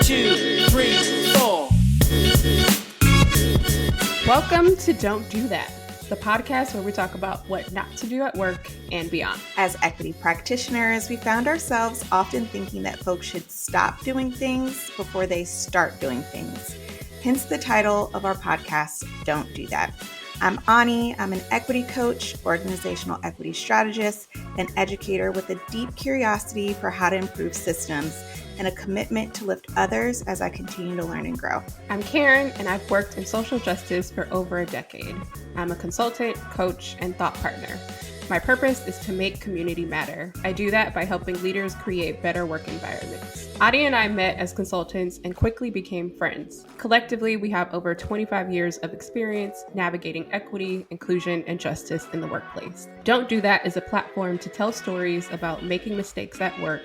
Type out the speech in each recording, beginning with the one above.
2, 3, 4. Welcome to Don't Do That, the podcast where we talk about what not to do at work and beyond. As equity practitioners, we found ourselves often thinking that folks should stop doing things before they start doing things. Hence the title of our podcast, Don't Do That. I'm Ani. I'm an equity coach, organizational equity strategist, and educator with a deep curiosity for how to improve systems and a commitment to lift others as I continue to learn and grow. I'm Karen, and I've worked in social justice for over a decade. I'm a consultant, coach, and thought partner. My purpose is to make community matter. I do that by helping leaders create better work environments. Adi and I met as consultants and quickly became friends. Collectively, we have over 25 years of experience navigating equity, inclusion, and justice in the workplace. Don't Do That is a platform to tell stories about making mistakes at work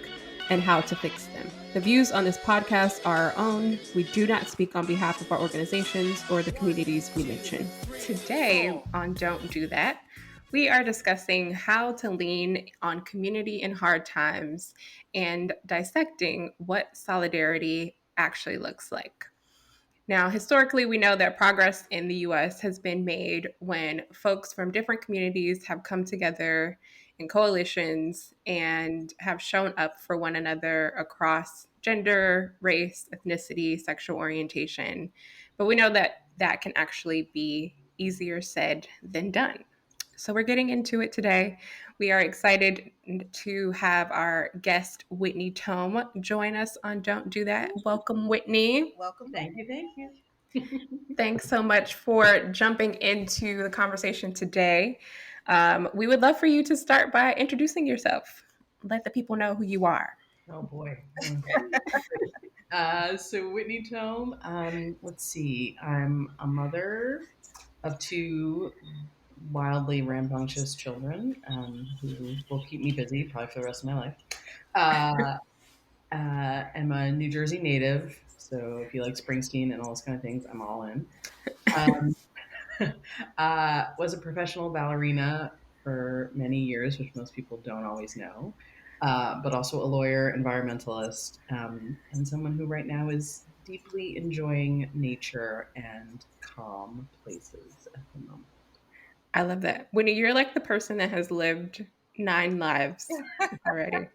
and how to fix them. The views on this podcast are our own. We do not speak on behalf of our organizations or the communities we mention. Today on Don't Do That, we are discussing how to lean on community in hard times and dissecting what solidarity actually looks like. Now, historically, we know that progress in the U.S. has been made when folks from different communities have come together in coalitions and have shown up for one another across gender, race, ethnicity, sexual orientation. But we know that that can actually be easier said than done. So we're getting into it today. We are excited to have our guest, Whitney Tome, join us on Don't Do That. Welcome, Whitney. Welcome. Thank you. Thanks so much for jumping into the conversation today. We would love for you to start by introducing yourself. Let the people know who you are. Oh boy. So Whitney Tome, let's see. I'm a mother of two wildly rambunctious children who will keep me busy probably for the rest of my life. I'm a New Jersey native, so if you like Springsteen and all those kind of things, I'm all in. Was a professional ballerina for many years, which most people don't always know, but also a lawyer, environmentalist, and someone who right now is deeply enjoying nature and calm places at the moment. I love that. Whitney, you're like the person that has lived 9 lives already.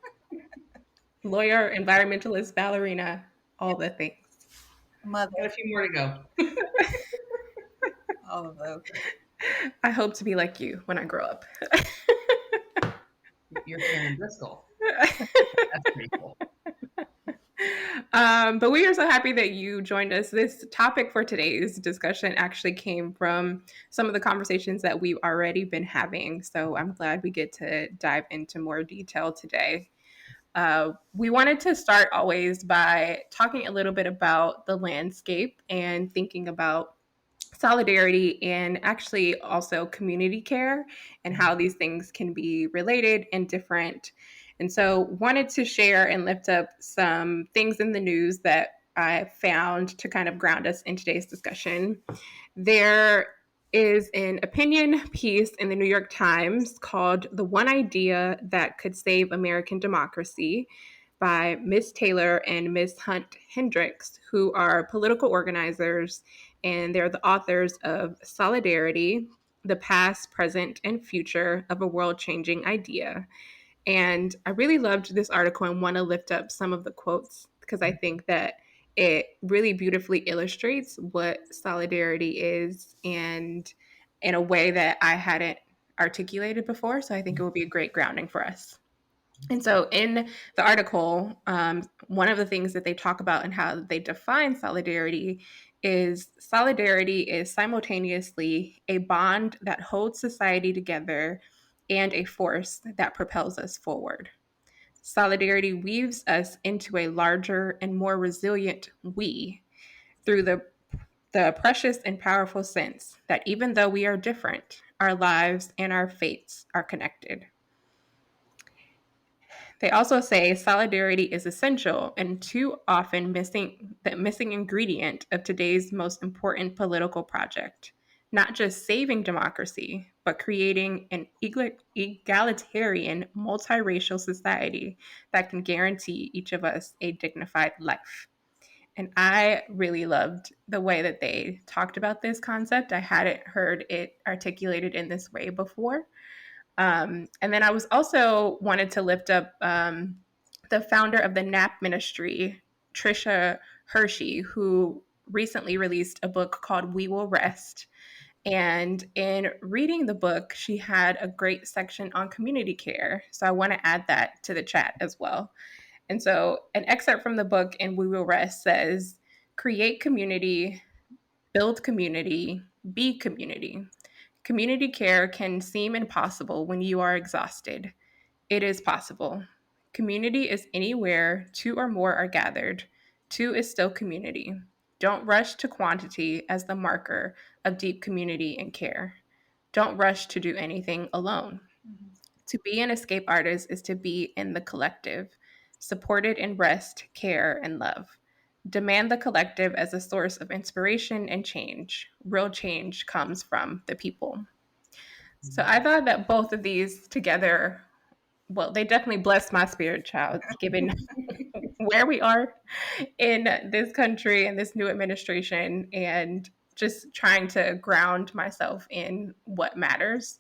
Lawyer, environmentalist, ballerina, all the things. Mother. Got a few more to go. All of those. I hope to be like you when I grow up. You're Karen Driscoll. That's pretty cool. But we are so happy that you joined us. This topic for today's discussion actually came from some of the conversations that we've already been having. So I'm glad we get to dive into more detail today. We wanted to start always by talking a little bit about the landscape and thinking about solidarity and actually also community care and how these things can be related and different. And so wanted to share and lift up some things in the news that I found to kind of ground us in today's discussion. There is an opinion piece in the New York Times called "The One Idea That Could Save American Democracy" by Ms. Taylor and Ms. Hunt Hendricks, who are political organizers, and they're the authors of Solidarity, the Past, Present, and Future of a World-Changing Idea. And I really loved this article and want to lift up some of the quotes because I think that it really beautifully illustrates what solidarity is and in a way that I hadn't articulated before. So I think it would be a great grounding for us. And so in the article, one of the things that they talk about and how they define solidarity is simultaneously a bond that holds society together and a force that propels us forward. Solidarity weaves us into a larger and more resilient we through the precious and powerful sense that even though we are different, our lives and our fates are connected. They also say solidarity is essential and too often the missing ingredient of today's most important political project. Not just saving democracy, but creating an egalitarian, multiracial society that can guarantee each of us a dignified life. And I really loved the way that they talked about this concept. I hadn't heard it articulated in this way before. And then I was also wanted to lift up the founder of the NAP ministry, Trisha Hershey, who recently released a book called We Will Rest. And in reading the book, she had a great section on community care. So I want to add that to the chat as well. And so, an excerpt from the book in We Will Rest says, create community, build community, be community. Community care can seem impossible when you are exhausted. It is possible. Community is anywhere two or more are gathered. Two is still community. Don't rush to quantity as the marker of deep community and care. Don't rush to do anything alone. To be an escape artist is to be in the collective, supported in rest, care, and love. Demand the collective as a source of inspiration and change. Real change comes from the people. So I thought that both of these together, well, they definitely blessed my spirit child, given where we are in this country and this new administration, and just trying to ground myself in what matters.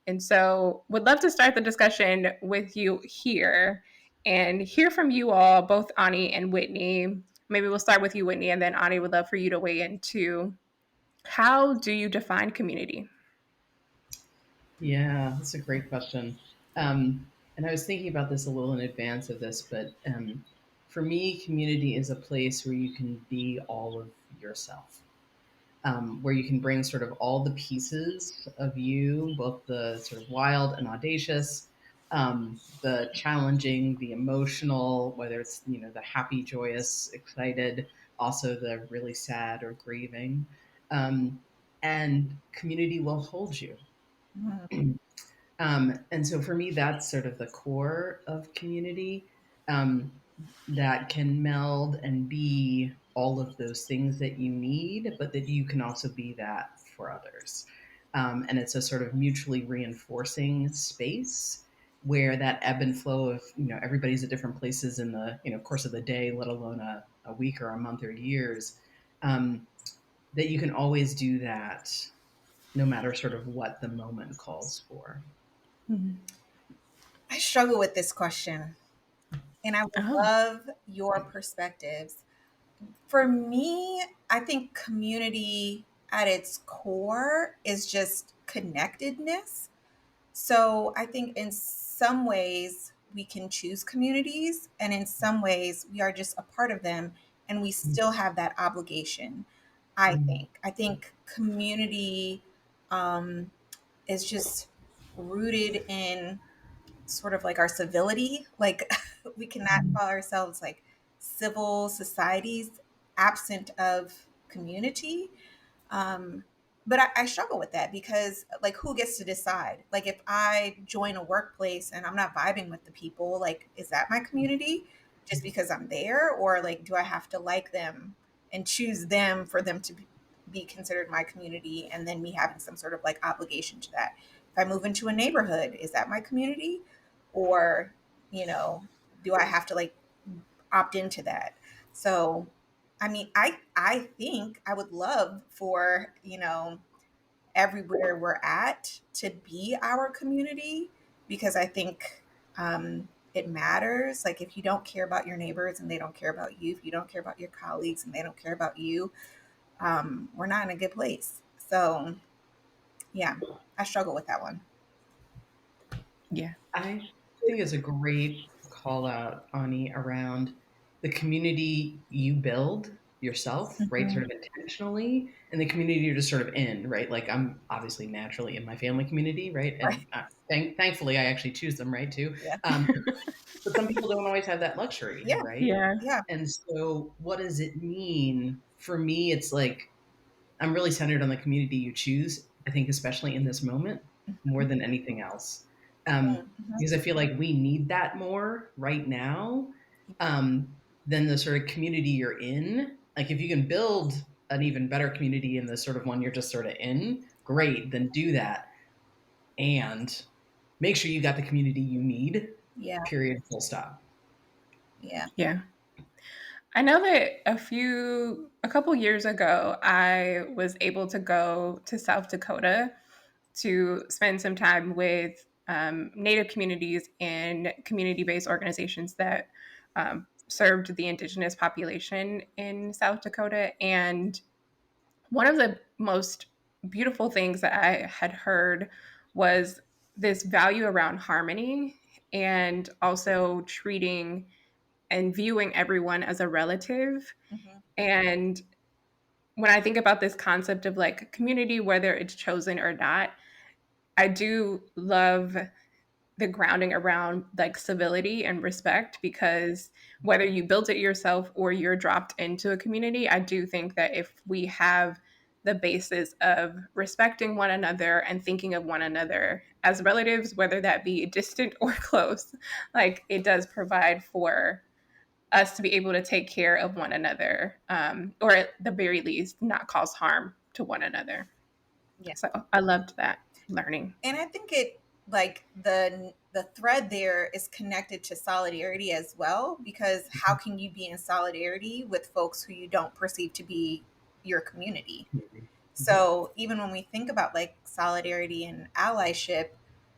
And so, would love to start the discussion with you here and hear from you all, both Ani and Whitney. Maybe we'll start with you, Whitney, and then Ani would love for you to weigh in too. How do you define community? Yeah, that's a great question. And I was thinking about this a little in advance of this, but for me, community is a place where you can be all of yourself, where you can bring sort of all the pieces of you, both the sort of wild and audacious, the challenging, the emotional, whether it's the happy, joyous, excited, also the really sad or grieving, um, and community will hold you. And so for me, that's sort of the core of community, um, that can meld and be all of those things that you need, but that you can also be that for others. And it's a sort of mutually reinforcing space where that ebb and flow of, everybody's at different places in the, course of the day, let alone a week or a month or years, um, that you can always do that no matter sort of what the moment calls for. I struggle with this question, and I would Oh, love your perspectives. For me, I think community at its core is just connectedness. So I think in some ways we can choose communities, and in some ways we are just a part of them, and we still have that obligation. I think community um, is just rooted in sort of like our civility. Like we cannot call ourselves like civil societies absent of community. Um, but I struggle with that because like who gets to decide? Like if I join a workplace and I'm not vibing with the people, like is that my community just because I'm there? Or like do I have to like them and choose them for them to be considered my community, and then me having some sort of like obligation to that? If I move into a neighborhood, is that my community? Or, you know, do I have to like opt into that? So I mean, I think I would love for, everywhere we're at to be our community, because I think it matters. Like if you don't care about your neighbors and they don't care about you, if you don't care about your colleagues and they don't care about you, we're not in a good place. So yeah, I struggle with that one. yeah. I think it's a great call out, Ani, around the community you build yourself, right? Sort Mhm. of intentionally, and the community you're just sort of in, right? Like I'm obviously naturally in my family community, right? And Right. thankfully, I actually choose them, right, too. Yeah. But some people don't always have that luxury, Yeah. right? Yeah. Yeah. And so, what does it mean? For me, it's like I'm really centered on the community you choose. I think, especially in this moment, more than anything else, Mhm. because I feel like we need that more right now, um, than the sort of community you're in. Like, if you can build an even better community in the sort of one you're just sort of in, great. Then do that and make sure you got the community you need. Yeah. Period. Full stop. Yeah. Yeah. I know that a couple years ago, I was able to go to South Dakota to spend some time with Native communities and community-based organizations that served the Indigenous population in South Dakota. And one of the most beautiful things that I had heard was this value around harmony and also treating and viewing everyone as a relative. Mm-hmm. And when I think about this concept of like community, whether it's chosen or not, I do love the grounding around like civility and respect, because whether you built it yourself or you're dropped into a community, I do think that if we have the basis of respecting one another and thinking of one another as relatives, whether that be distant or close, like it does provide for us to be able to take care of one another, or at the very least, not cause harm to one another. Yeah. So I loved that learning. And I think it like the thread there is connected to solidarity as well, because how can you be in solidarity with folks who you don't perceive to be your community? So even when we think about like solidarity and allyship,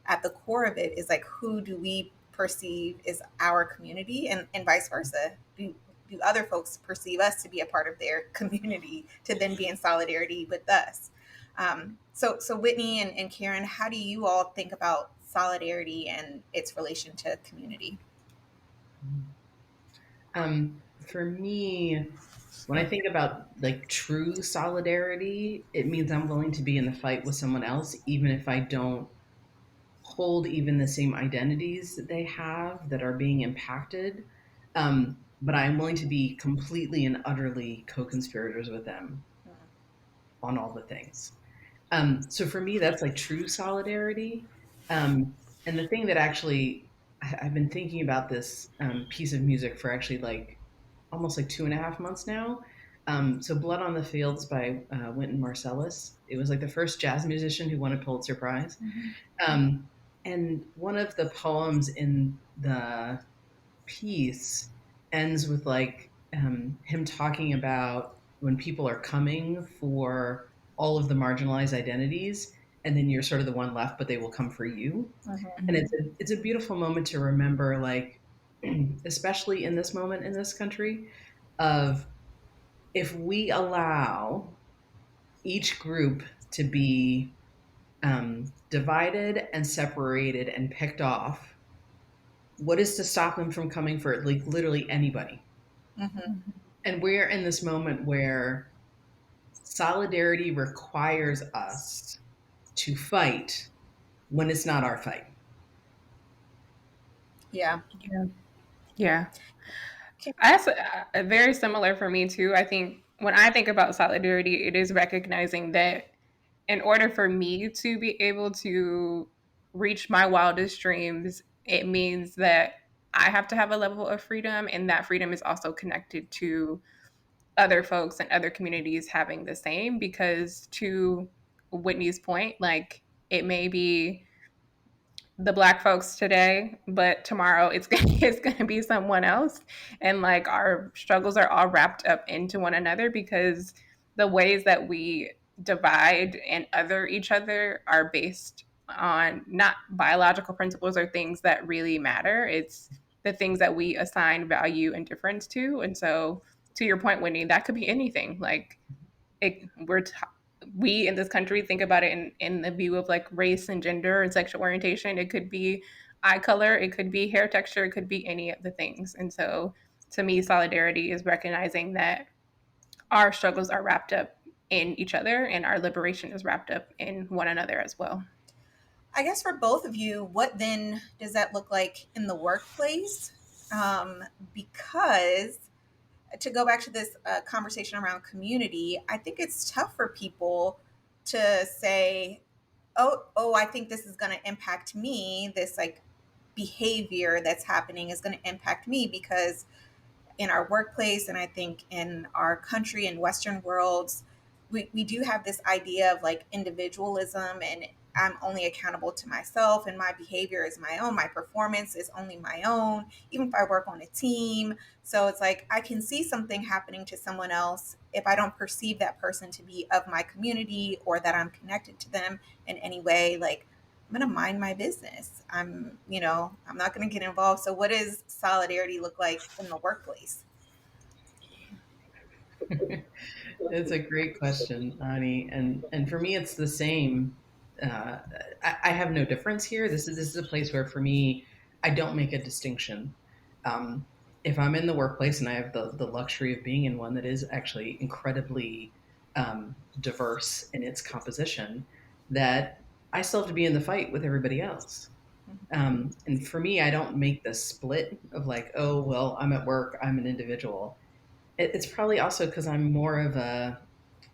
at the core of it is like, who do we perceive is our community, and vice versa? Do other folks perceive us to be a part of their community to then be in solidarity with us? So Whitney and Karen, how do you all think about solidarity and its relation to community? For me, when I think about like true solidarity, it means I'm willing to be in the fight with someone else, even if I don't hold even the same identities that they have that are being impacted. But I'm willing to be completely and utterly co-conspirators with them on all the things. So for me, that's like true solidarity. And the thing that actually, I've been thinking about this piece of music for actually like almost like 2.5 months now. So Blood on the Fields by Wynton Marsalis. It was like the first jazz musician who won a Pulitzer Prize. And one of the poems in the piece ends with like him talking about when people are coming for all of the marginalized identities, and then you're sort of the one left, but they will come for you. And it's a beautiful moment to remember, like especially in this moment in this country, of if we allow each group to be divided and separated and picked off, what is to stop them from coming for like literally anybody? Mm-hmm. And we're in this moment where solidarity requires us to fight when it's not our fight. Yeah. Yeah. Yeah. Okay. That's very similar for me too. I think when I think about solidarity, it is recognizing that in order for me to be able to reach my wildest dreams, it means that I have to have a level of freedom, and that freedom is also connected to other folks and other communities having the same. Because to Whitney's point, like it may be the black folks today, but tomorrow it's it's going to be someone else, and like our struggles are all wrapped up into one another, because the ways that we divide and other each other are based on not biological principles or things that really matter. It's the things that we assign value and difference to. And so to your point, Whitney, that could be anything. Like it, we in this country think about it in the view of like race and gender and sexual orientation. It could be eye color, it could be hair texture, it could be any of the things. And so to me, solidarity is recognizing that our struggles are wrapped up in each other and our liberation is wrapped up in one another as well. I guess for both of you, what then does that look like in the workplace? Because to go back to this conversation around community, I think it's tough for people to say, "Oh, I think this is going to impact me. This like behavior that's happening is going to impact me," because in our workplace, and I think in our country and Western worlds, we do have this idea of like individualism, and I'm only accountable to myself and my behavior is my own. My performance is only my own, even if I work on a team. So it's like I can see something happening to someone else. If I don't perceive that person to be of my community or that I'm connected to them in any way, like I'm going to mind my business. I'm not going to get involved. So what does solidarity look like in the workplace? It's a great question, Ani, and for me, it's the same. Uh, I have no difference here. This is a place where, for me, I don't make a distinction. Um, if I'm in the workplace and I have the luxury of being in one that is actually incredibly diverse in its composition, that I still have to be in the fight with everybody else. And for me, I don't make the split of like, oh, well, I'm at work, I'm an individual. It's probably also because I'm more of a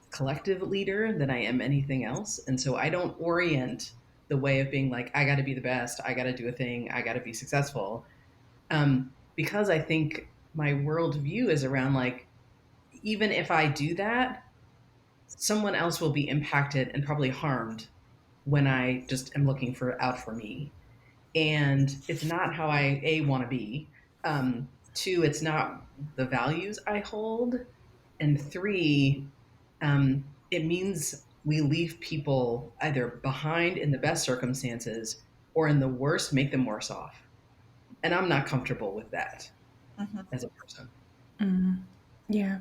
collective leader than I am anything else. And so I don't orient the way of being like, I got to be the best, I got to do a thing, I got to be successful. Because I think my worldview is around like, even if I do that, someone else will be impacted and probably harmed when I just am looking for out for me. And it's not how I want to be. Two, it's not the values I hold. And three, it means we leave people either behind in the best circumstances or in the worst, make them worse off. And I'm not comfortable with that Mhm. as a person. Yeah.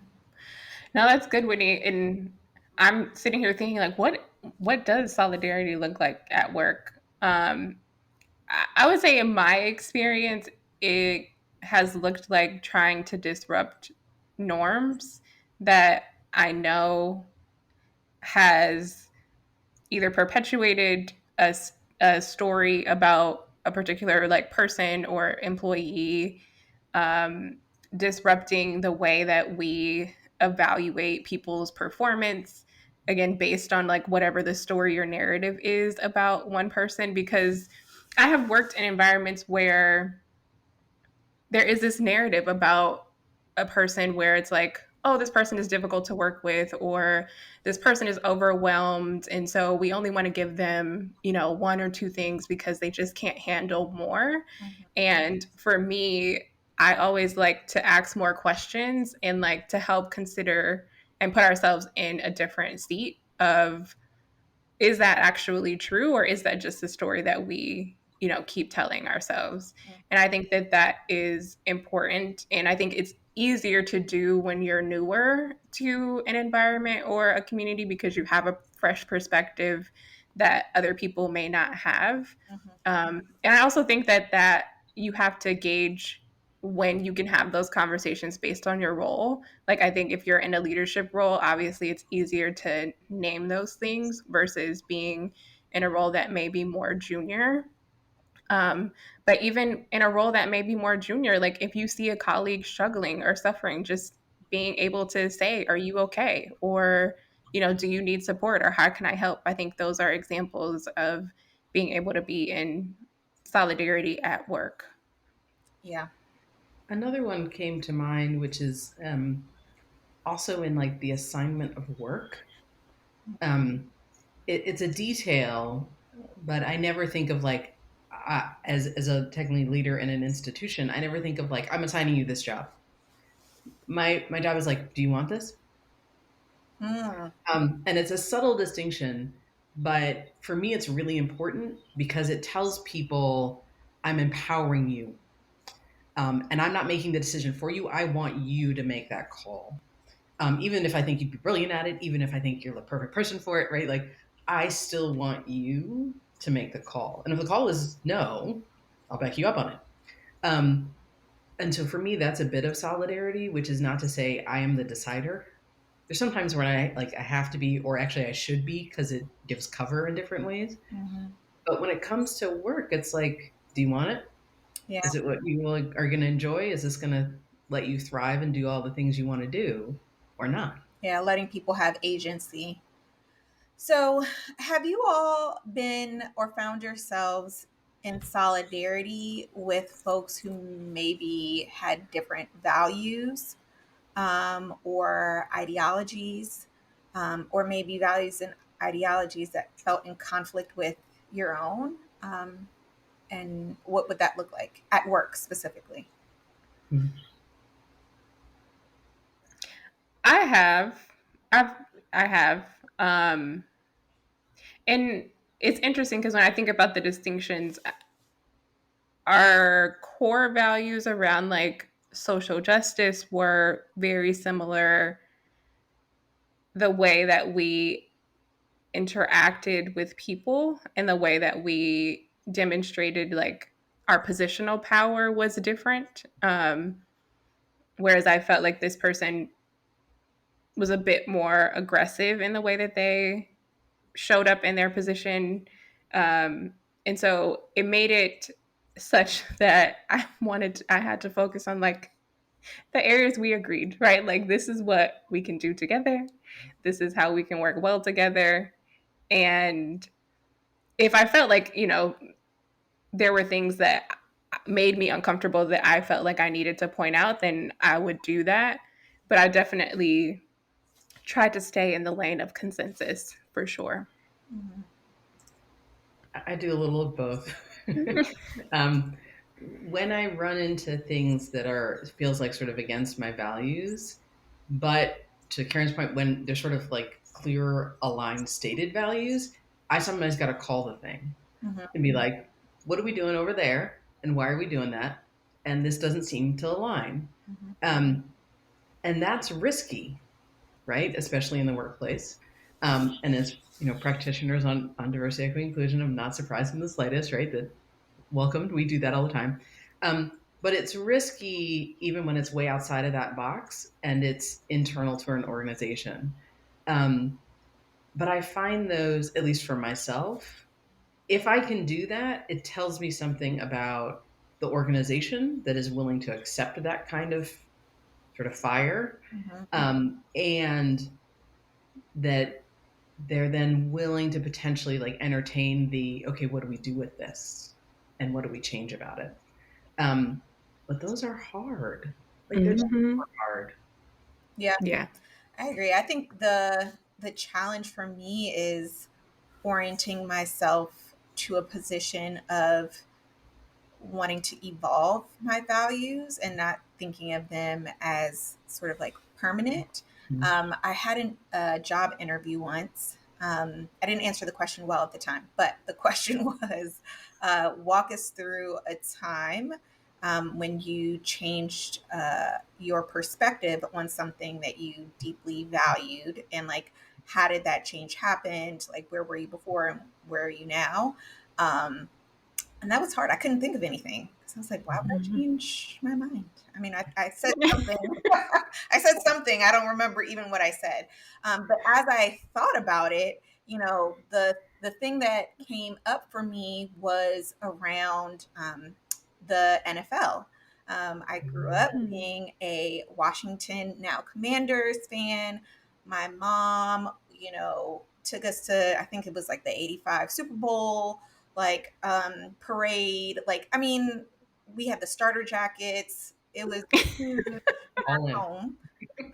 No, that's good, Whitney. And I'm sitting here thinking, like, what does solidarity look like at work? I would say, in my experience, it has looked like trying to disrupt norms that I know has either perpetuated a story about a particular like person or employee, um, disrupting the way that we evaluate people's performance, again based on like whatever the story or narrative is about one person. Because I have worked in environments where there is this narrative about a person where it's like, oh, this person is difficult to work with, or this person is overwhelmed. And so we only want to give them, one or two things because they just can't handle more. Mhm. And for me, I always like to ask more questions and like to help consider and put ourselves in a different seat of, is that actually true, or is that just a story that we keep telling ourselves? And I think that that is important, and I think it's easier to do when you're newer to an environment or a community because you have a fresh perspective that other people may not have. Mhm. And I also think that you have to gauge when you can have those conversations based on your role. Like, I think if you're in a leadership role, obviously it's easier to name those things versus being in a role that may be more junior. But even in a role that may be more junior, like if you see a colleague struggling or suffering, just being able to say, are you okay? Or, do you need support, or how can I help? I think those are examples of being able to be in solidarity at work. Yeah. Another one came to mind, which is also in like the assignment of work. Um, it's a detail, but I never think of like as a technically leader in an institution. I never think of like I'm assigning you this job. My job is like, do you want this? Mm. And it's a subtle distinction, but for me, it's really important because it tells people I'm empowering you, and I'm not making the decision for you. I want you to make that call. Even if I think you'd be brilliant at it, even if I think you're the perfect person for it, right? Like, I still want you to make the call. And if the call is no, I'll back you up on it. Um, and so for me, that's a bit of solidarity, which is not to say I am the decider. There's sometimes when I have to be, or actually I should be, because it gives cover in different ways. Mhm. But when it comes to work, it's like, do you want it? Yeah. Is it what you are going to enjoy? Is this going to let you thrive and do all the things you want to do, or not? Yeah. Letting people have agency. So, have you all been or found yourselves in solidarity with folks who maybe had different values, or ideologies, or maybe values and ideologies that felt in conflict with your own? And what would that look like at work specifically? I have. I've I have. And it's interesting because when I think about the distinctions, our core values around like social justice were very similar. The way that we interacted with people and the way that we demonstrated like our positional power was different. Whereas I felt like this person was a bit more aggressive in the way that they showed up in their position. And so it made it such that I had to focus on like the areas we agreed, right? Like, this is what we can do together. This is how we can work well together. And if I felt like, there were things that made me uncomfortable that I felt like I needed to point out, then I would do that. But I definitely tried to stay in the lane of consensus for sure. Mm-hmm. I do a little of both. um, when I run into things that feels like sort of against my values, but to Karen's point, when they're sort of like clear, aligned, stated values, I sometimes got to call the thing Mm-hmm. and be like, "What are we doing over there? And why are we doing that? And this doesn't seem to align." Mm-hmm. And that's risky, right? Especially in the workplace. And as practitioners on diversity, equity, inclusion, I'm not surprised in the slightest, right? That welcomed. We do that all the time. But it's risky even when it's way outside of that box and it's internal to an organization. But I find those, at least for myself, if I can do that, it tells me something about the organization that is willing to accept that kind of sort of fire, Mm-hmm. and that they're then willing to potentially like entertain the, okay, what do we do with this and what do we change about it. But those are hard. Like they're Mm-hmm. hard. Yeah, Yeah. I agree. I think the challenge for me is orienting myself to a position of wanting to evolve my values and not thinking of them as sort of like permanent. I had a job interview once. I didn't answer the question well at the time, but the question was, walk us through a time when you changed your perspective on something that you deeply valued, and like, how did that change happen? Like, where were you before and where are you now? And that was hard. I couldn't think of anything. So I was like, why would I change my mind? I mean, I said something. I said something. I don't remember even what I said. But as I thought about it, the thing that came up for me was around the NFL. I grew up being a Washington Now Commanders fan. My mom, took us to, I think it was like the 85 Super Bowl, like parade. Like, I mean, we had the starter jackets. It was huge at All in. home,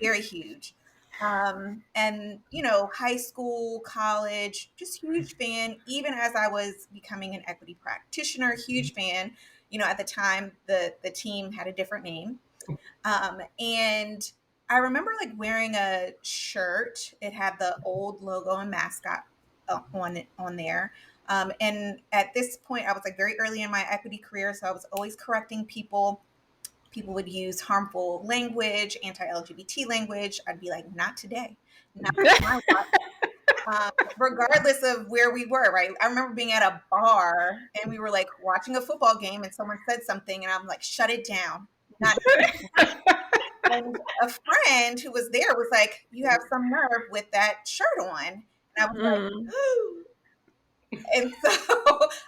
very huge. And high school, college, just huge fan. Even as I was becoming an equity practitioner, huge fan. At the time, the team had a different name. And I remember like wearing a shirt. It had the old logo and mascot on there. And at this point, I was like very early in my equity career, so I was always correcting people. People would use harmful language, anti-LGBT language. I'd be like, not today, not on my watch. Regardless of where we were, right? I remember being at a bar and we were like watching a football game, and someone said something, and I'm like, shut it down. Not And a friend who was there was like, "You have some nerve with that shirt on." And I was like, Mm. "Ooh." And so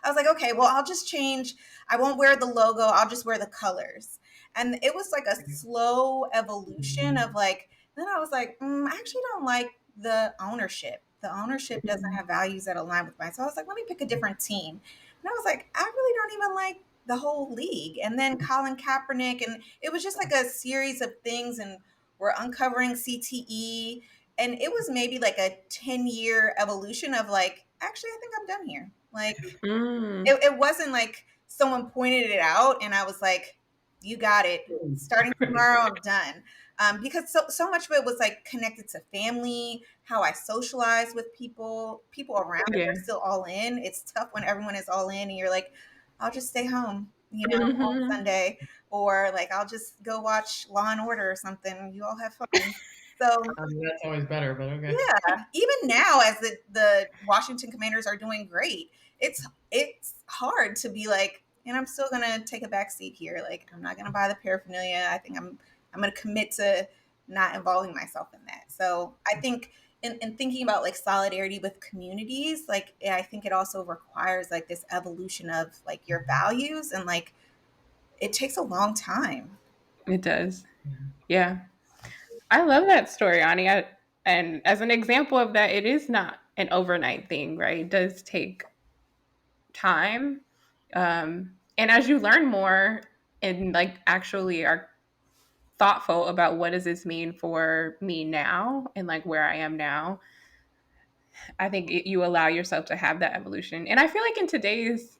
I was like, "Okay, well, I'll just change. I won't wear the logo. I'll just wear the colors." And it was like a slow evolution of like, then I was like, I actually don't like the ownership. The ownership doesn't have values that align with mine. So I was like, let me pick a different team. And I was like, I really don't even like the whole league. And then Colin Kaepernick, and it was just like a series of things. And we're uncovering CTE. And it was maybe like a 10-year evolution of like, actually, I think I'm done here. Like, Mm. it wasn't like someone pointed it out and I was like, you got it. Starting tomorrow, I'm done. Because so much of it was like connected to family, how I socialize with people around if Yeah. they're still all in. It's tough when everyone is all in and you're like, I'll just stay home, on Hmm. Sunday, or like I'll just go watch Law and Order or something. You all have fun. So That's always better, but okay. yeah, even now as the Washington Commanders are doing great, it's hard to be like, and I'm still gonna take a back seat here. Like I'm not gonna buy the paraphernalia. I think I'm gonna commit to not involving myself in that. So I think in thinking about like solidarity with communities, like I think it also requires like this evolution of like your values and like it takes a long time. It does. Yeah. I love that story, Ani. And as an example of that, it is not an overnight thing, right? It does take time. And as you learn more and like actually are thoughtful about what does this mean for me now and like where I am now, I think you allow yourself to have that evolution. And I feel like in today's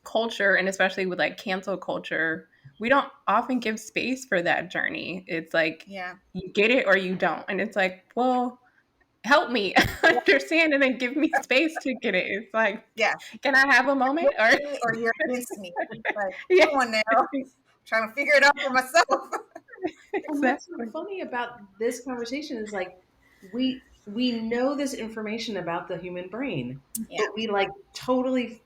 culture, and especially with like cancel culture, we don't often give space for that journey. It's like Yeah. you get it or you don't. And it's like, well, help me understand and then give me space to get it. It's like, Yeah. can I have a moment? Or Or you're against me. Like, yeah, come on now. Trying to figure it out for myself. And what's so exactly. funny about this conversation is like we know this information about the human brain, Yeah. but we like totally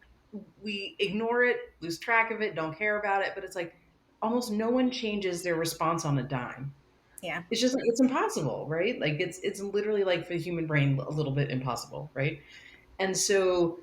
we ignore it, lose track of it, don't care about it. But it's like almost no one changes their response on a dime. Yeah. It's just like it's impossible, right? Like it's literally like for the human brain a little bit impossible, right? And so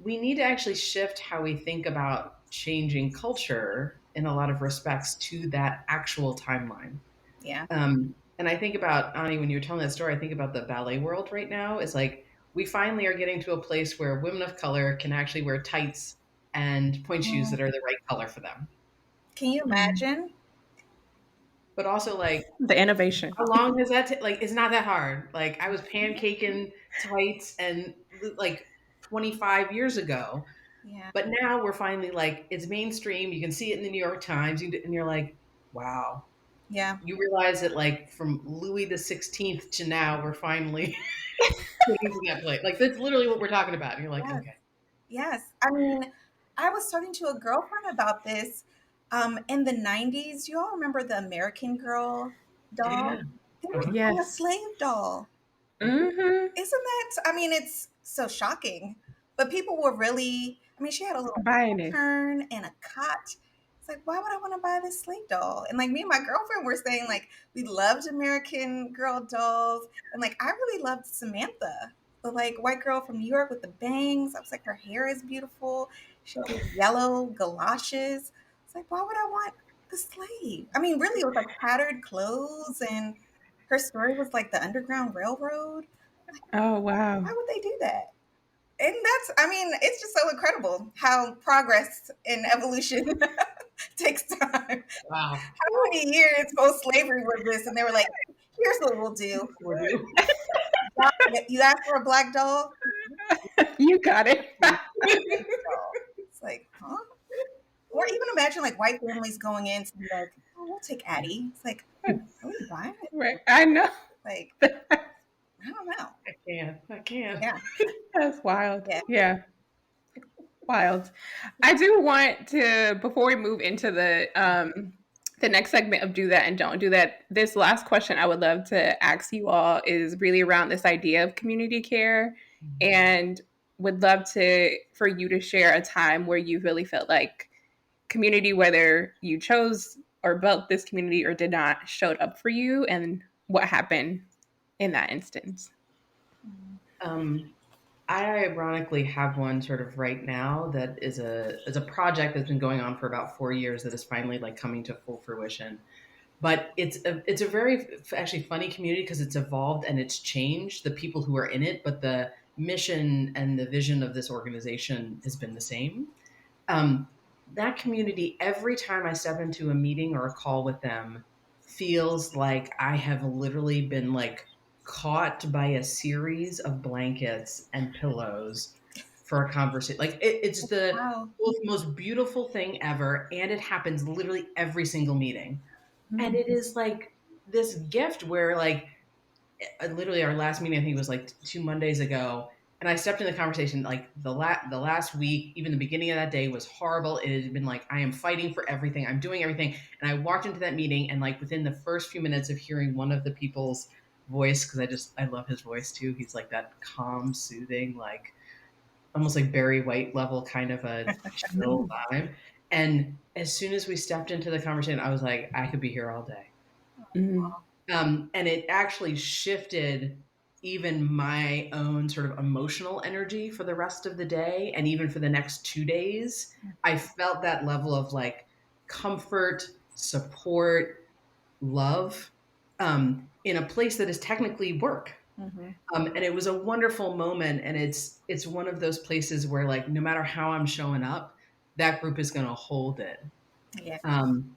we need to actually shift how we think about changing culture in a lot of respects to that actual timeline. Yeah. And I think about Ani, when you were telling that story, I think about the ballet world right now. It's like we finally are getting to a place where women of color can actually wear tights and point shoes that are the right color for them. Can you Mm. imagine? But also, like, The innovation. how long has that? Like, it's not that hard. Like, I was pancaking tights and like 25 years ago, Yeah. but now we're finally like it's mainstream. You can see it in the New York Times, and you're like, wow. Yeah. You realize that like from Louis the 16th to now, we're finally getting to that place. Like that's literally what we're talking about. And you're like, Yes. okay, Yes. I mean, I was talking to a girlfriend about this. In the 90s, you all remember the American Girl yeah, doll? They were uh-huh. selling a Yes. slave doll. Mm-hmm. Isn't that, I mean, it's so shocking, but people were really, I mean, she had a little Buying it. turn and a cot. It's like, why would I want to buy this slave doll? And like me and my girlfriend were saying, like, we loved American Girl dolls. And like, I really loved Samantha, the like white girl from New York with the bangs. I was like, her hair is beautiful. She had these yellow galoshes. It's like, why would I want the slave? I mean, really, it was like tattered clothes and her story was like the Underground Railroad. Like, Oh wow. why would they do that? And that's, I mean, it's just so incredible how progress and evolution takes time. Wow, How many years post slavery was this? And they were like, here's what we'll do. we're due. You asked for a black doll? You got it. It's like, huh? Or even imagine like white families going in to be like, oh, we'll take Addie. It's like, are we buying it? Right. I know. Like, I don't know. I can't. Yeah. That's wild. Yeah. Yeah. Wild. I do want to, before we move into the next segment of do that and don't do that, this last question I would love to ask you all is really around this idea of community care, and would love to for you to share a time where you really felt like community, whether you chose or built this community or did not, showed up for you, and what happened in that instance. Um, I ironically have one sort of right now that is a project that's been going on for about 4 years that is finally like coming to full fruition. But it's a very actually funny community because it's evolved and it's changed the people who are in it, but the mission and the vision of this organization has been the same. Um, that community, every time I step into a meeting or a call with them, feels like I have literally been like caught by a series of blankets and pillows for a conversation. Like it's the Wow. most beautiful thing ever, and it happens literally every single meeting. And Mm. it is like this gift where like literally our last meeting I think was like 2 Mondays ago, and I stepped in the conversation like the last week, even the beginning of that day was horrible. It had been like I am fighting for everything, I'm doing everything, and I walked into that meeting, and like within the first few minutes of hearing one of the people's voice, because I love his voice too. He's like that calm, soothing, like almost like Barry White level kind of a chill vibe. And as soon as we stepped into the conversation, I was like, I could be here all day. Mm. And it actually shifted even my own sort of emotional energy for the rest of the day. And even for the next 2 days, I felt that level of like comfort, support, love in a place that is technically work. Mm-hmm. And it was a wonderful moment. And it's one of those places where like, no matter how I'm showing up, that group is going to hold it. Yeah.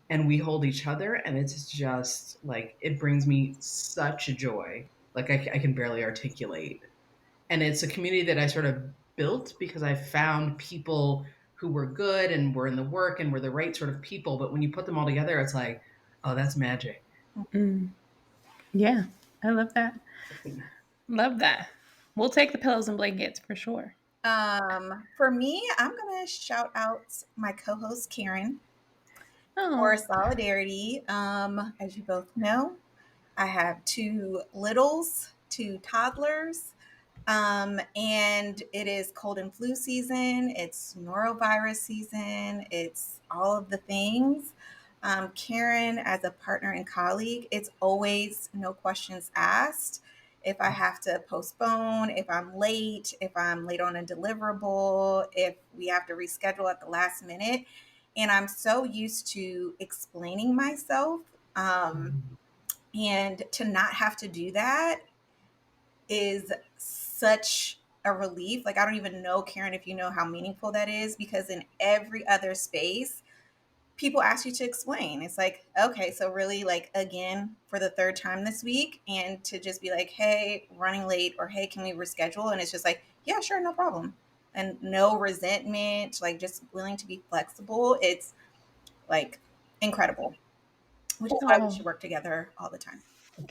And we hold each other, and it's just like it brings me such joy. Like I can barely articulate. And it's a community that I sort of built because I found people who were good and were in the work and were the right sort of people. But when you put them all together, it's like, oh, that's magic. Mm. Yeah, I love that. Love that. We'll take the pillows and blankets for sure. For me, I'm gonna shout out my co-host Karen for Oh. solidarity. As you both know, I have two littles, two toddlers, and it is cold and flu season. It's norovirus season. It's all of the things. Karen, as a partner and colleague, it's always no questions asked. If I have to postpone, if I'm late on a deliverable, if we have to reschedule at the last minute. And I'm so used to explaining myself. And to not have to do that is such a relief. Like, I don't even know, Karen, if you know how meaningful that is, because in every other space, people ask you to explain. It's like, okay, so really, like, again, for the third time this week, and to just be like, hey, running late, or hey, can we reschedule? And it's just like, yeah, sure, no problem. And no resentment, like, just willing to be flexible. It's like incredible, which is why we Oh. should work together all the time.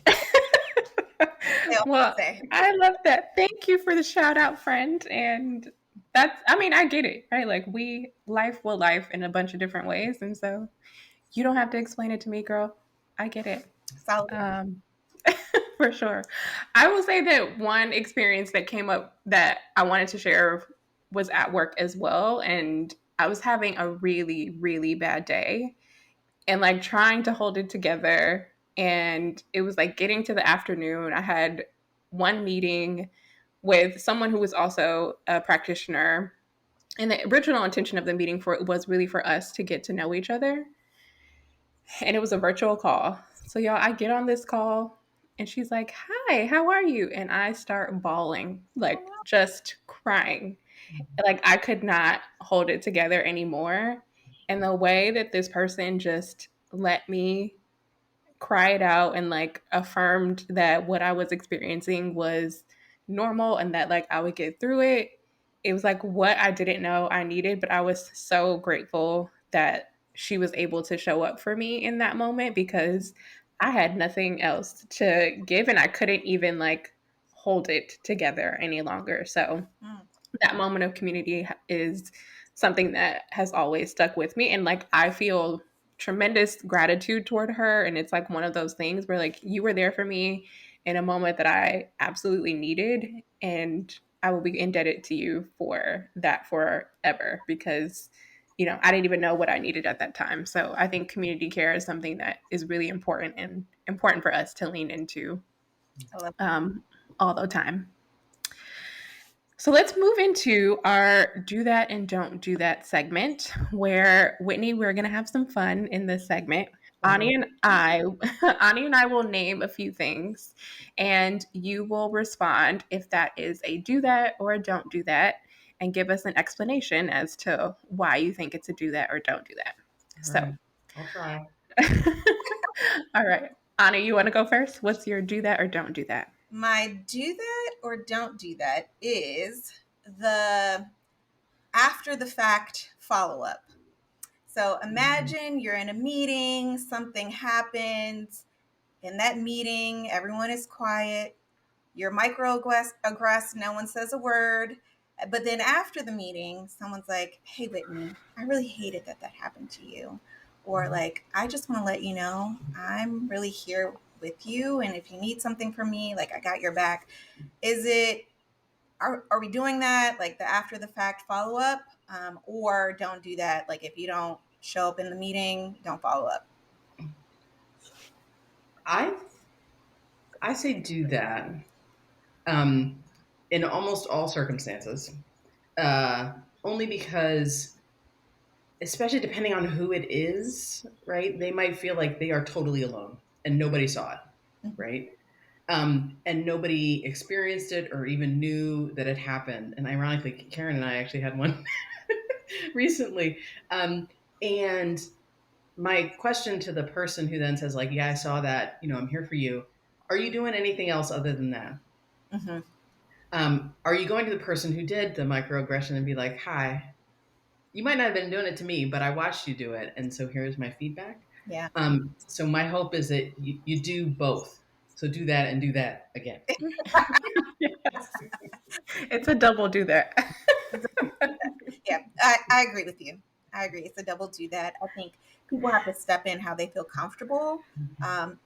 That's all I Well, say. I love that. Thank you for the shout out, friend. And that's, I mean, I get it, right? Like, life will life in a bunch of different ways. And so you don't have to explain it to me, girl. I get it. Solid. Um, for sure. I will say that one experience that came up that I wanted to share was at work as well. And I was having a really, really bad day and like trying to hold it together. And it was like getting to the afternoon. I had one meeting with someone who was also a practitioner. And the original intention of the meeting for it was really for us to get to know each other. And it was a virtual call. So y'all, I get on this call and she's like, "Hi, how are you?" And I start bawling, like just crying. Like I could not hold it together anymore. And the way that this person just let me cry it out and like affirmed that what I was experiencing was normal and that like I would get through it. It was like what I didn't know I needed, but I was so grateful that she was able to show up for me in that moment because I had nothing else to give and I couldn't even like hold it together any longer. So Mm. that moment of community is something that has always stuck with me and like I feel tremendous gratitude toward her and it's like one of those things where like you were there for me in a moment that I absolutely needed and I will be indebted to you for that forever because I didn't even know what I needed at that time. So I think community care is something that is really important and important for us to lean into I love um, all the time. So let's move into our do that and don't do that segment where Whitney, we're going to have some fun in this segment. Ani and I, Ani and I will name a few things and you will respond if that is a do that or a don't do that and give us an explanation as to why you think it's a do that or don't do that. All So, right, I'll try. all right. Ani, you want to go first? What's your do that or don't do that? My do that or don't do that is the after the fact follow up. So imagine you're in a meeting, something happens. In that meeting, everyone is quiet. You're microaggressed, no one says a word. But then after the meeting, someone's like, hey, Whitney, I really hated that happened to you. Or like, I just want to let you know, I'm really here with you. And if you need something from me, like I got your back. Are we doing that? Like the after the fact follow up, or don't do that? Like if you don't show up in the meeting, don't follow up. I say do that in almost all circumstances, only because, especially depending on who it is, right? They might feel like they are totally alone and nobody saw it, right? And nobody experienced it or even knew that it happened. And ironically, Karen and I actually had one recently. And my question to the person who then says, like, yeah, I saw that, I'm here for you. Are you doing anything else other than that? Are you going to the person who did the microaggression and be like, hi, you might not have been doing it to me, but I watched you do it. And so here's my feedback. Yeah. So my hope is that you do both. So do that and do that again. Yes. It's a double do that. Yeah, I agree with you. I agree. It's a double do that. I think people have to step in how they feel comfortable.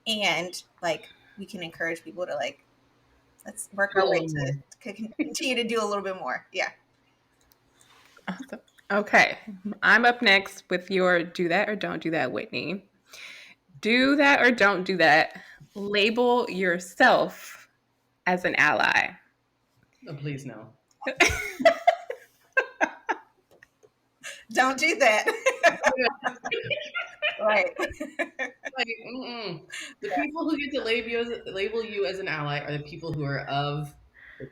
And like we can encourage people to like, let's work our way to continue to do a little bit more. Yeah. Awesome. Okay. I'm up next with your do that or don't do that, Whitney. Do that or don't do that. Label yourself as an ally. Oh, please no. Don't do that. Right. Like, the people who get to label you as an ally are the people who are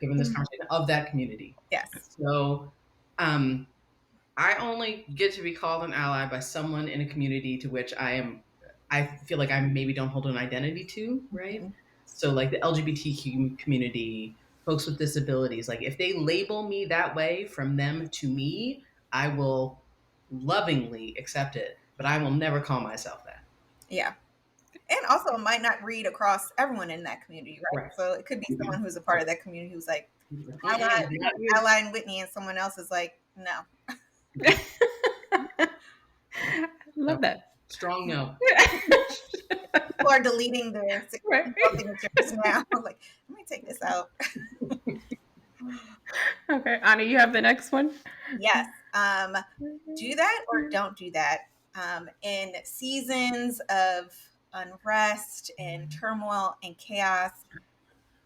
given this conversation, of that community. Yes. So, I only get to be called an ally by someone in a community to which I feel like I maybe don't hold an identity to, right? Mm-hmm. So like the LGBTQ community, folks with disabilities, like if they label me that way from them to me, I will lovingly accept it, but I will never call myself that. Yeah. And also it might not read across everyone in that community, right? Correct. So it could be someone who's a part of that community who's like, ally and Whitney, and someone else is like, no. Love that. Strong no. People are deleting their signatures now. Like, let me take this out. Okay, Anna, you have the next one? Yes. Do that or don't do that. In seasons of unrest and turmoil and chaos,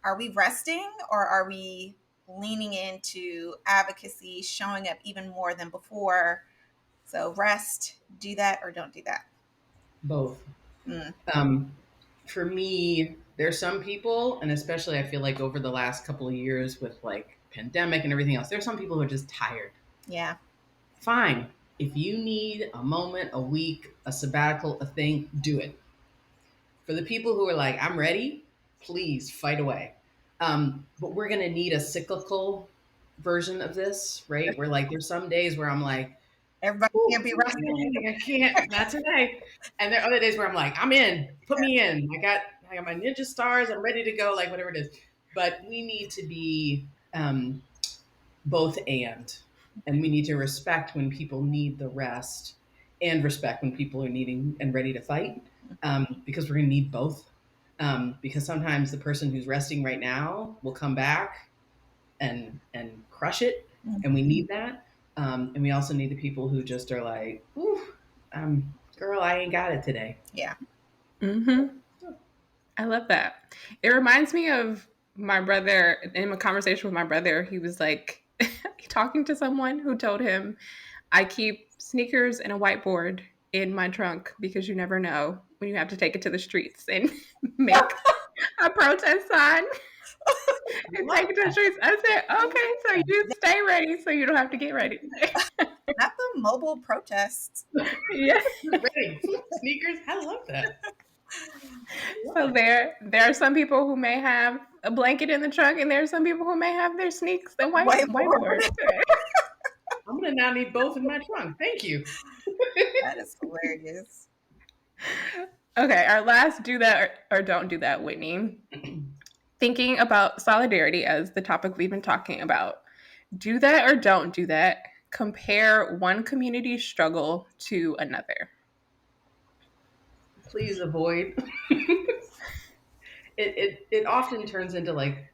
are we resting or are we leaning into advocacy, showing up even more than before? So rest, do that or don't do that. Both. For me, there's some people, and especially I feel like over the last couple of years with like pandemic and everything else, there's some people who are just tired. Yeah. Fine. If you need a moment, a week, a sabbatical, a thing, do it. For the people who are like, I'm ready, please fight away. But we're going to need a cyclical version of this, right? Where like, there's some days where I'm like, everybody can't be resting. I can't, not today. And there are other days where I'm like, I'm in, put me in. I got my ninja stars. I'm ready to go, like whatever it is. But we need to be both and we need to respect when people need the rest and respect when people are needing and ready to fight, because we're going to need both. Because sometimes the person who's resting right now will come back and crush it, and we need that. And we also need the people who just are like, ooh, girl, I ain't got it today. Yeah. Mm-hmm. I love that. It reminds me of my brother, in a conversation with my brother. He was like talking to someone who told him, I keep sneakers and a whiteboard in my trunk because you never know when you have to take it to the streets and make a protest sign and take it to the streets. I said, okay, so you stay ready so you don't have to get ready. Not the mobile protests. Yeah. Sneakers, I love that. So there are some people who may have a blanket in the trunk, and there are some people who may have their sneaks and whiteboard. I'm I'm gonna now need both in my trunk. Thank you. That is hilarious. Okay, our last do that or don't do that, Whitney. Thinking about solidarity as the topic we've been talking about. Do that or don't do that. Compare one community's struggle to another. Please avoid. It often turns into like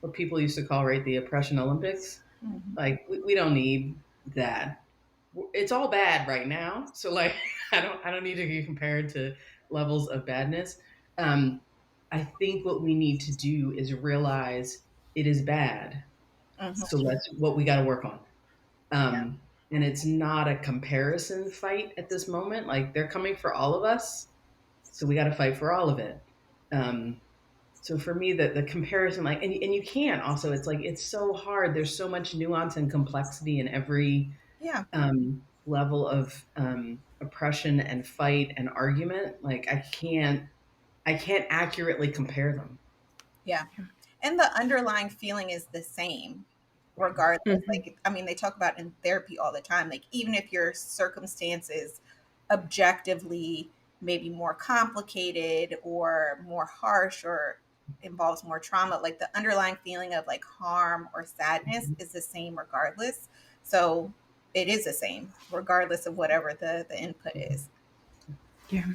what people used to call, right, the oppression Olympics. Mhm. Like we don't need that. It's all bad right now, so like I don't need to be compared to levels of badness. um I think what we need to do is realize it is bad, Mhm. so that's what we got to work on. Yeah. And it's not a comparison fight at this moment. Like they're coming for all of us, so we got to fight for all of it. um so for me, the comparison, like, and you can't also, it's like it's so hard, there's so much nuance and complexity in every Yeah. level of oppression and fight and argument. Like I can't accurately compare them. Yeah. And the underlying feeling is the same, regardless. Mhm. Like, I mean, they talk about in therapy all the time. Like, even if your circumstances objectively maybe more complicated or more harsh or involves more trauma, like the underlying feeling of like harm or sadness is the same regardless. So it is the same regardless of whatever the input is. Yeah.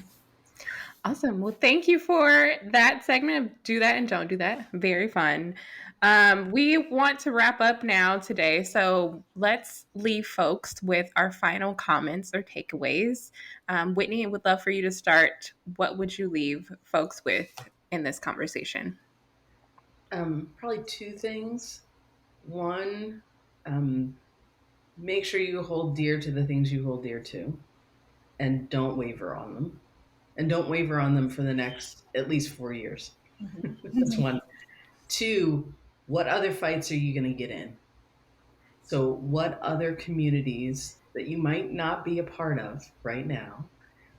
Awesome. Well, thank you for that segment of Do That and Don't Do That. Very fun. We want to wrap up now today. So let's leave folks with our final comments or takeaways. Whitney, I would love for you to start. What would you leave folks with in this conversation? Probably two things. One, um, make sure you hold dear to the things you hold dear to, and don't waver on them. And don't waver on them for the next at least 4 years. That's Mhm. one. Two, what other fights are you going to get in? So, what other communities that you might not be a part of right now,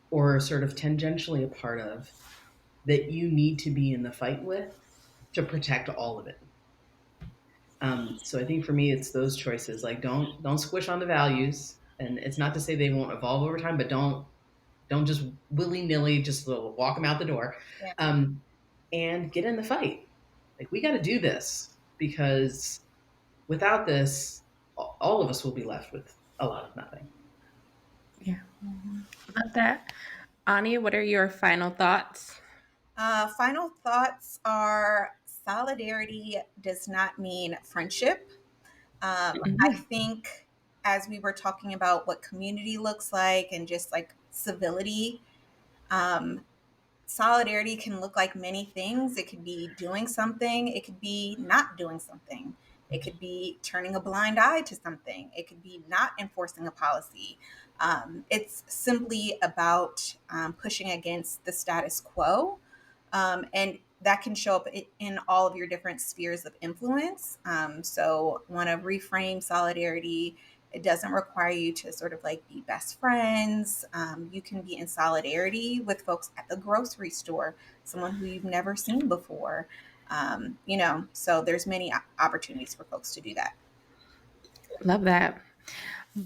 or sort of tangentially a part of, that you need to be in the fight with to protect all of it? So I think for me, it's those choices. Like, don't squish on the values, and it's not to say they won't evolve over time, but don't just willy nilly just walk them out the door, Yeah. and get in the fight. Like, we got to do this, because without this, all of us will be left with a lot of nothing. Yeah. Love that. Ani, what are your final thoughts? Final thoughts are solidarity does not mean friendship. I Mhm. think as we were talking about what community looks like and just like civility, um, solidarity can look like many things. It could be doing something, it could be not doing something, it could be turning a blind eye to something, it could be not enforcing a policy. It's simply about pushing against the status quo. And that can show up in all of your different spheres of influence. So, want to reframe solidarity. It doesn't require you to sort of like be best friends. You can be in solidarity with folks at the grocery store, someone who you've never seen before. So there's many opportunities for folks to do that. Love that.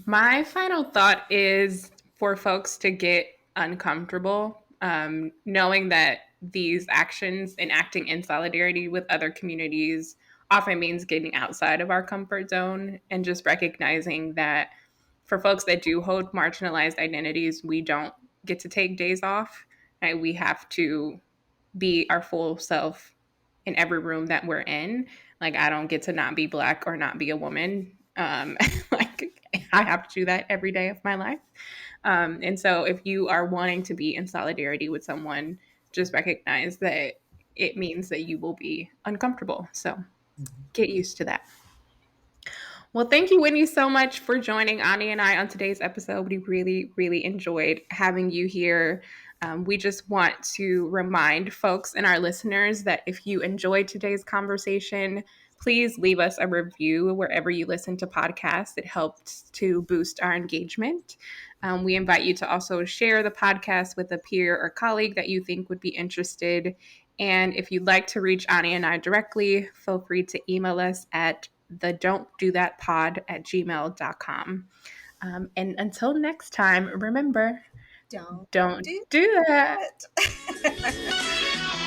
My final thought is for folks to get uncomfortable, knowing that these actions and acting in solidarity with other communities often means getting outside of our comfort zone, and just recognizing that for folks that do hold marginalized identities, we don't get to take days off. Right? We have to be our full self in every room that we're in. Like, I don't get to not be Black or not be a woman. Like, I have to do that every day of my life. And so if you are wanting to be in solidarity with someone, just recognize that it means that you will be uncomfortable. So get used to that. Well, thank you, Whitney, so much for joining Ani and I on today's episode. We really, really enjoyed having you here. We just want to remind folks and our listeners that if you enjoyed today's conversation, please leave us a review wherever you listen to podcasts. It helps to boost our engagement. We invite you to also share the podcast with a peer or colleague that you think would be interested. And if you'd like to reach Ani and I directly, feel free to email us at the don'ttothatpod@gmail.com. And until next time, remember, Don't don't do do that. that.